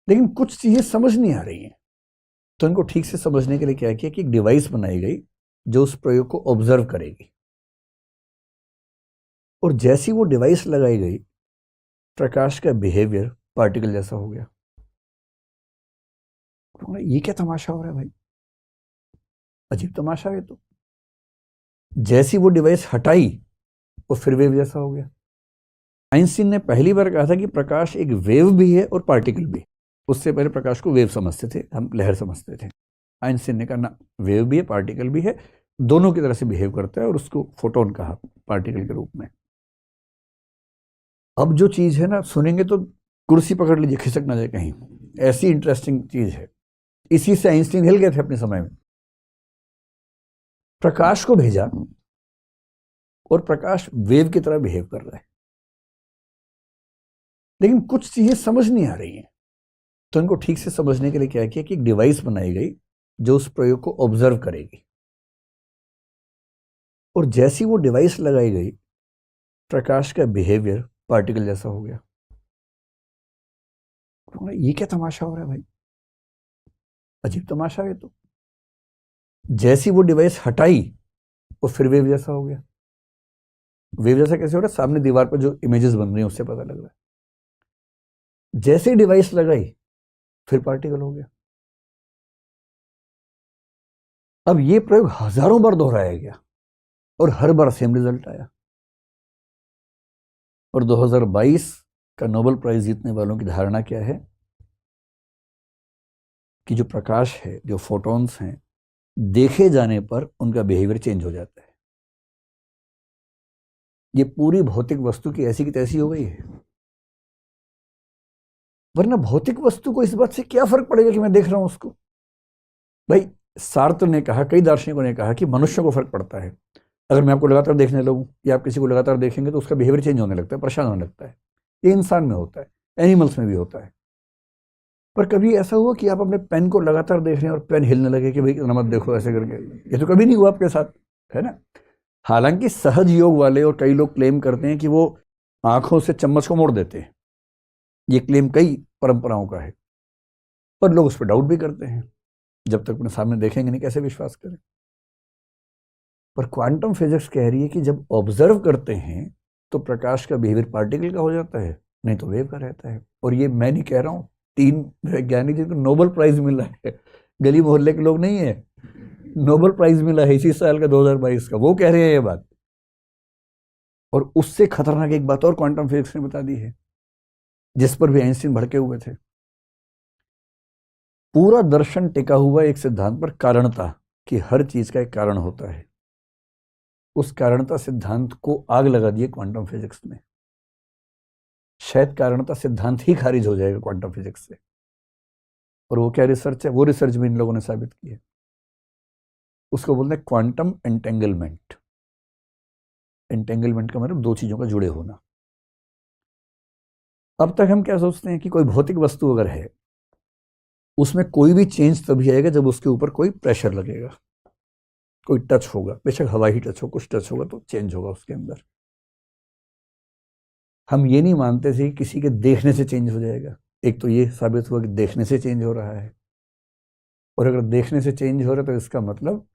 लेकिन कुछ चीजें समझ नहीं आ रही हैं। तो इनको ठीक से समझने के लिए क्या किया कि एक डिवाइस बनाई गई जो उस प्रयोग को ऑब्जर्व करेगी। और जैसी वो डिवाइस लगाई गई, प्रकाश का बिहेवियर पार्टिकल जैसा हो गया। ये क्या तमाशा हो रहा है भाई, अजीब तमाशा है। तो जैसी वो डिवाइस हटाई, वो फिर वेव जैसा हो गया। आइंस्टीन ने पहली बार कहा था कि प्रकाश एक वेव भी है और पार्टिकल भी। उससे पहले प्रकाश को वेव समझते थे, हम लहर समझते थे। आइंस्टीन ने कहा ना, वेव भी है पार्टिकल भी है, दोनों की तरह से बिहेव करता है, और उसको फोटोन कहा पार्टिकल के रूप में। अब जो चीज है ना, सुनेंगे तो कुर्सी पकड़ लीजिए, खिसक ना जाए कहीं, ऐसी इंटरेस्टिंग चीज है। इसी से आइंस्टीन हिल गए थे अपने समय में। प्रकाश को भेजा और प्रकाश वेव की तरह बिहेव कर रहा है, लेकिन कुछ चीजें समझ नहीं आ रही हैं। तो इनको ठीक से समझने के लिए क्या किया कि एक डिवाइस बनाई गई जो उस प्रयोग को ऑब्जर्व करेगी। और जैसी वो डिवाइस लगाई गई, प्रकाश का बिहेवियर पार्टिकल जैसा हो गया। ये क्या तमाशा हो रहा है भाई, अजीब तमाशा है। तो जैसी वो डिवाइस हटाई, वो फिर वेव जैसा हो गया। वेव जैसा कैसे हो रहा है, सामने दीवार पर जो इमेजेस बन रही हैं उससे पता लग रहा है। जैसे डिवाइस लगाई, फिर पार्टिकल हो गया। अब ये प्रयोग हजारों बार दोहराया गया और हर बार सेम रिजल्ट आया। और 2022 का नोबेल प्राइज जीतने वालों की धारणा क्या है कि जो प्रकाश है, जो फोटॉन्स हैं, देखे जाने पर उनका बिहेवियर चेंज हो जाता है। ये पूरी भौतिक वस्तु की ऐसी की तैसी हो गई है। वरना भौतिक वस्तु को इस बात से क्या फर्क पड़ेगा कि मैं देख रहा हूं उसको। भाई, सार्त्र ने कहा, कई दार्शनिकों ने कहा कि मनुष्य को फर्क पड़ता है। अगर मैं आपको लगातार देखने लगूं या आप किसी को लगातार देखेंगे तो उसका बिहेवियर चेंज होने लगता है, परेशान होने लगता है। ये इंसान में होता है, एनिमल्स में भी होता है। पर कभी ऐसा हुआ कि आप अपने पेन को लगातार देख रहे हैं और पेन हिलने लगे कि भाई मत देखो ऐसे करके? ये तो कभी नहीं हुआ आपके साथ, है ना। हालांकि सहज योग वाले और कई लोग क्लेम करते हैं कि वो आंखों से चम्मच को मोड़ देते हैं। ये क्लेम कई परंपराओं का है, पर लोग उस पर डाउट भी करते हैं। जब तक अपने सामने देखेंगे नहीं, कैसे विश्वास करें। पर क्वांटम फिजिक्स कह रही है कि जब ऑब्जर्व करते हैं तो प्रकाश का बिहेवियर पार्टिकल का हो जाता है, नहीं तो वेव का रहता है। और ये मैं नहीं कह रहा हूं, 3 वैज्ञानिक जिनको नोबेल प्राइज मिला है, गली मोहल्ले के लोग नहीं है, नोबेल प्राइज मिला है इसी साल का 2022 का, वो कह रहे हैं ये बात। और उससे खतरनाक एक बात और क्वांटम फिजिक्स ने बता दी है, जिस पर भी आइंस्टीन भड़के हुए थे। पूरा दर्शन टिका हुआ एक सिद्धांत पर, कारणता, कि हर चीज का एक कारण होता है। उस कारणता सिद्धांत को आग लगा दिए क्वांटम फिजिक्स ने। शायद कारणता सिद्धांत ही खारिज हो जाएगा क्वांटम फिजिक्स से। और वो क्या रिसर्च है, वो रिसर्च भी इन लोगों ने साबित की है। उसको बोलते हैं क्वांटम एंटेंगलमेंट। एंटेंगलमेंट का मतलब दो चीजों का जुड़े होना। अब तक हम क्या सोचते हैं कि कोई भौतिक वस्तु अगर है, उसमें कोई भी चेंज तभी आएगा जब उसके ऊपर कोई प्रेशर लगेगा, कोई टच होगा, बेशक हवा ही टच हो, कुछ टच होगा तो चेंज होगा उसके अंदर। हम ये नहीं मानते थे कि किसी के देखने से चेंज हो जाएगा। एक तो ये साबित हुआ कि देखने से चेंज हो रहा है। और अगर देखने से चेंज हो रहा है तो इसका मतलब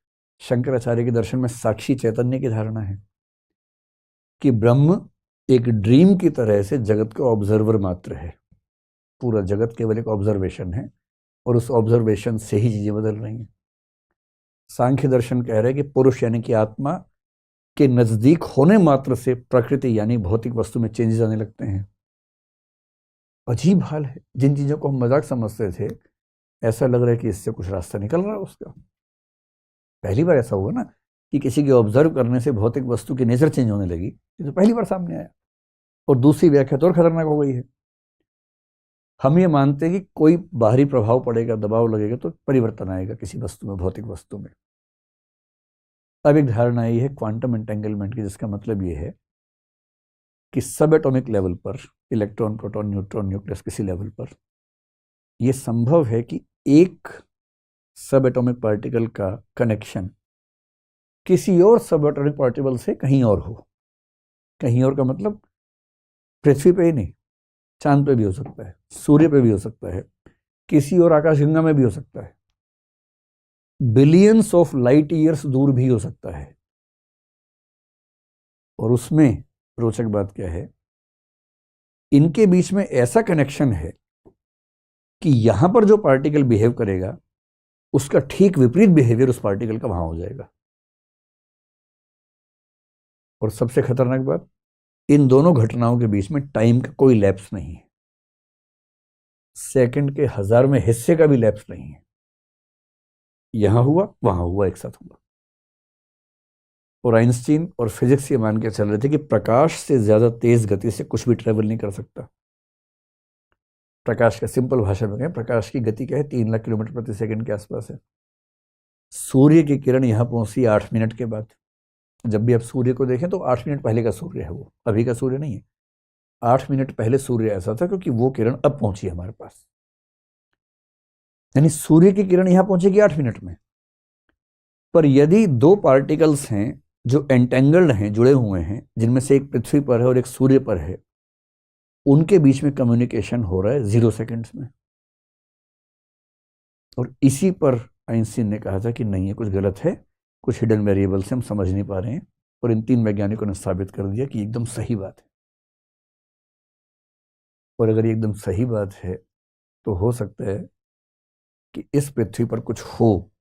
शंकराचार्य के दर्शन में साक्षी चैतन्य की धारणा है कि ब्रह्म एक ड्रीम की तरह से जगत का ऑब्जर्वर मात्र है। पूरा जगत केवल एक ऑब्जर्वेशन है और उस ऑब्जर्वेशन से ही चीजें बदल रही हैं। सांख्य दर्शन कह रहे हैं कि पुरुष यानी कि आत्मा के नजदीक होने मात्र से प्रकृति यानी भौतिक वस्तु में चेंजेस आने लगते हैं। अजीब हाल है। जिन चीजों को हम मजाक समझते थे, ऐसा लग रहा है कि इससे कुछ रास्ता निकल रहा है उसका। पहली बार ऐसा हुआ ना कि किसी के ऑब्जर्व करने से भौतिक वस्तु की नेचर चेंज होने लगी, ये तो पहली बार सामने आया। और दूसरी व्याख्या तो और खतरनाक हो गई है। हम ये मानते हैं कि कोई बाहरी प्रभाव पड़ेगा, दबाव लगेगा तो परिवर्तन आएगा किसी वस्तु में, भौतिक वस्तु में। अब एक धारणा आई है क्वांटम एंटेंगलमेंट की, जिसका मतलब ये है कि सब एटॉमिक लेवल पर, इलेक्ट्रॉन, प्रोटॉन, न्यूट्रॉन, न्यूक्लियस, किसी लेवल पर यह संभव है कि एक सब एटॉमिक पार्टिकल का कनेक्शन किसी और सब एटॉमिक पार्टिकल से कहीं और हो। कहीं और का मतलब पृथ्वी पे ही नहीं, चांद पे भी हो सकता है, सूर्य पे भी हो सकता है, किसी और आकाशगंगा में भी हो सकता है, बिलियंस ऑफ लाइट ईयर्स दूर भी हो सकता है। और उसमें रोचक बात क्या है, इनके बीच में ऐसा कनेक्शन है कि यहां पर जो पार्टिकल बिहेव करेगा उसका ठीक विपरीत बिहेवियर उस पार्टिकल का वहां हो जाएगा। और सबसे खतरनाक बात, इन दोनों घटनाओं के बीच में टाइम का कोई लैप्स नहीं है, सेकंड के 1000वें हिस्से का भी लैप्स नहीं है। यहां हुआ वहां हुआ, एक साथ हुआ। और आइंस्टीन और फिजिक्स ये मान के चल रहे थे कि प्रकाश से ज्यादा तेज गति से कुछ भी ट्रेवल नहीं कर सकता। प्रकाश का सिंपल भाषा में कहें, प्रकाश की गति क्या है, 3 लाख किलोमीटर प्रति सेकंड के आसपास है। सूर्य की किरण यहां पहुंची 8 मिनट के बाद। जब भी आप सूर्य को देखें तो 8 मिनट पहले का सूर्य है, वो अभी का सूर्य नहीं है। 8 मिनट पहले सूर्य ऐसा था क्योंकि वो किरण अब पहुंची है हमारे पास। यानी सूर्य की किरण यहां पहुंचेगी 8 मिनट में। पर यदि दो पार्टिकल्स हैं जो एंटेंगल्ड हैं, जुड़े हुए हैं, जिनमें से एक पृथ्वी पर है और एक सूर्य पर है, उनके बीच में कम्युनिकेशन हो रहा है 0 सेकेंड्स में। और इसी पर आइंस्टीन ने कहा था कि नहीं, ये कुछ गलत है, कुछ हिडन वेरिएबल से हम समझ नहीं पा रहे हैं। और इन 3 वैज्ञानिकों ने साबित कर दिया कि एकदम सही बात है। और अगर ये एकदम सही बात है तो हो सकता है कि इस पृथ्वी पर कुछ हो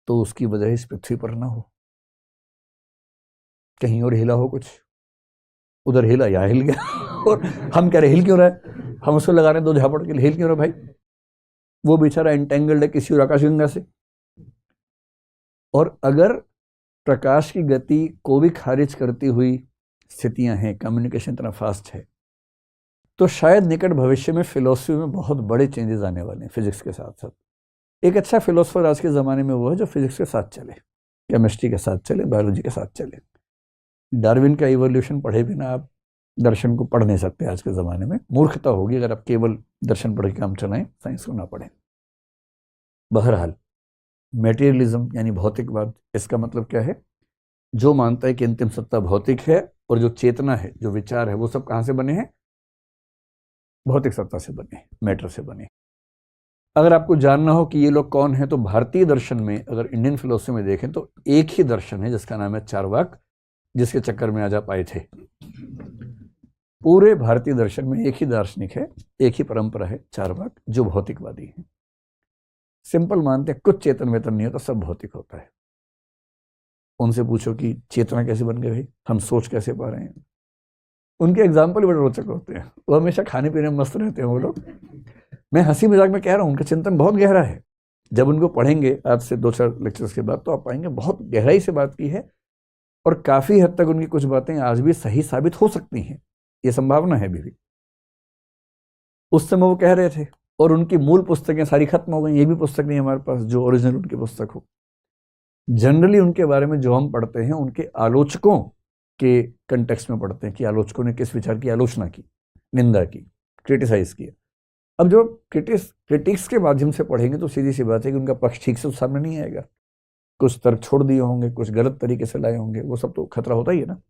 तो उसकी वजह इस पृथ्वी पर ना हो, कहीं और हिला हो, कुछ उधर हिला, या हिल गया और हम कह रहे हिल क्यों रहा है, हम उसको लगा रहे हैं 2 झापड़ के लिए, हिल क्यों रहा भाई, वो बेचारा एंटेंगल्ड है किसी और आकाशगंगा से। और अगर प्रकाश की गति को भी खारिज करती हुई स्थितियां हैं, कम्युनिकेशन इतना फास्ट है, तो शायद निकट भविष्य में फिलॉसफी में बहुत बड़े चेंजेस आने वाले हैं फिजिक्स के साथ साथ। एक अच्छा फिलोसफर आज के ज़माने में वो है जो फिजिक्स के साथ चले, केमिस्ट्री के साथ चले, बायोलॉजी के साथ चले। डार्विन का इवोल्यूशन पढ़े बिना आप दर्शन को पढ़ नहीं सकते आज के ज़माने में। मूर्खता होगी अगर आप केवल दर्शन पढ़ के काम चलाएं, साइंस को ना पढ़ें। बहरहाल, मेटेरियलिज्म यानी भौतिकवाद, इसका मतलब क्या है, जो मानता है कि अंतिम सत्ता भौतिक है और जो चेतना है, जो विचार है, वो सब कहाँ से बने हैं, भौतिक सत्ता से बने, मैटर से बने। अगर आपको जानना हो कि ये लोग कौन हैं, तो भारतीय दर्शन में, अगर इंडियन फिलोसफी में देखें तो एक ही दर्शन है जिसका नाम है चारवाक, जिसके चक्कर में आज आप आए थे। पूरे भारतीय दर्शन में एक ही दार्शनिक है, एक ही परंपरा है, चारवाक, जो भौतिकवादी है। सिंपल मानते हैं कुछ चेतन वेतन नहीं होता, सब भौतिक होता है। उनसे पूछो कि चेतना कैसे बन गई भाई, हम सोच कैसे पा रहे हैं, उनके एग्जाम्पल बड़े रोचक होते हैं। वो हमेशा खाने पीने में मस्त रहते हैं वो लोग। मैं हंसी मजाक में कह रहा हूँ, उनका चिंतन बहुत गहरा है। जब उनको पढ़ेंगे आज से 2-4 लेक्चर्स के बाद, तो आप पाएंगे बहुत गहराई से बात की है और काफी हद तक उनकी कुछ बातें आज भी सही साबित हो सकती हैं, ये संभावना है अभी भी। उस समय वो कह रहे थे और उनकी मूल पुस्तकें सारी खत्म हो गई, ये भी पुस्तक नहीं हमारे पास जो ओरिजिनल उनकी पुस्तक हो। जनरली उनके बारे में जो हम पढ़ते हैं, उनके आलोचकों के कंटेक्स्ट में पढ़ते हैं कि आलोचकों ने किस विचार की आलोचना की, निंदा की, क्रिटिसाइज किया। अब जो क्रिटिक्स के माध्यम से पढ़ेंगे तो सीधी सी बात है कि उनका पक्ष ठीक से सामने नहीं आएगा। कुछ तर्क छोड़ दिए होंगे, कुछ गलत तरीके से लाए होंगे, वो सब तो खतरा होता ही है ना।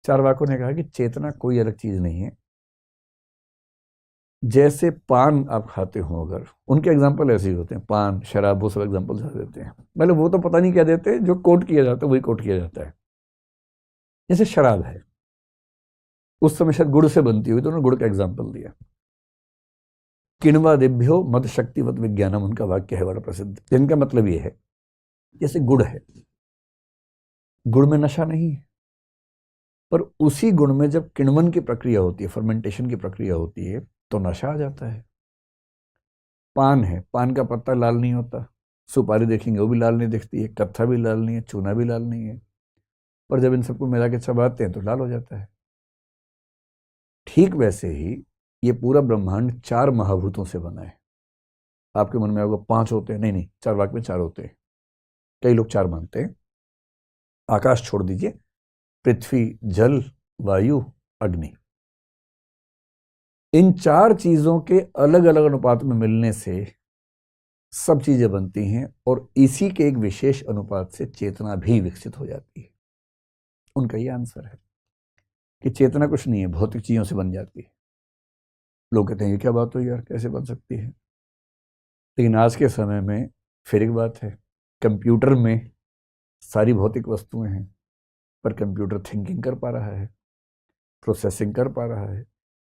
चारवाकों ने कहा कि चेतना कोई अलग चीज नहीं है। जैसे पान आप खाते हो, अगर उनके एग्जाम्पल ऐसे ही होते हैं, पान, शराब, वो सब एग्जाम्पल देते हैं। मतलब वो तो पता नहीं क्या देते, जो कोट किया जाता है वही कोट किया जाता है। जैसे शराब है, उस समय शायद गुड़ से बनती हुई, तो उन्होंने गुड़ का एग्जाम्पल दिया। किण्वा दिभ्यो मद शक्तिवत विज्ञानम, उनका वाक्य है बड़ा प्रसिद्ध, जिनका मतलब ये है जैसे गुड़ है, गुड़ में नशा नहीं है, पर उसी गुण में जब किण्वन की प्रक्रिया होती है, फर्मेंटेशन की प्रक्रिया होती है, तो नशा आ जाता है। पान है, पान का पत्ता लाल नहीं होता, सुपारी देखेंगे वो भी लाल नहीं दिखती है, कत्था भी लाल नहीं है, चूना भी लाल नहीं है, पर जब इन सबको मिला के चबाते हैं तो लाल हो जाता है। ठीक वैसे ही ये पूरा ब्रह्मांड 4 महाभूतों से बना है। आपके मन में होगा 5 होते हैं, नहीं नहीं, चारवाक में 4 होते हैं। कई लोग 4 मानते हैं। आकाश छोड़ दीजिए, पृथ्वी, जल, वायु, अग्नि, इन 4 चीजों के अलग अलग अनुपात में मिलने से सब चीजें बनती हैं, और इसी के एक विशेष अनुपात से चेतना भी विकसित हो जाती है। उनका ये आंसर है कि चेतना कुछ नहीं है, भौतिक चीजों से बन जाती है। लोग कहते हैं ये क्या बात हुई यार, कैसे बन सकती है। लेकिन आज के समय में फिर एक बात है, कंप्यूटर में सारी भौतिक वस्तुएं हैं, पर कंप्यूटर थिंकिंग कर पा रहा है, प्रोसेसिंग कर पा रहा है,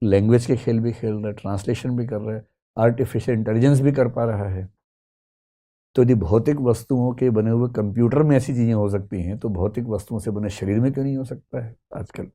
लैंग्वेज के खेल भी खेल रहा है, ट्रांसलेशन भी कर रहा है, आर्टिफिशियल इंटेलिजेंस भी कर पा रहा है। तो यदि भौतिक वस्तुओं के बने हुए कंप्यूटर में ऐसी चीज़ें हो सकती हैं, तो भौतिक वस्तुओं से बने शरीर में क्यों नहीं हो सकता है आजकल।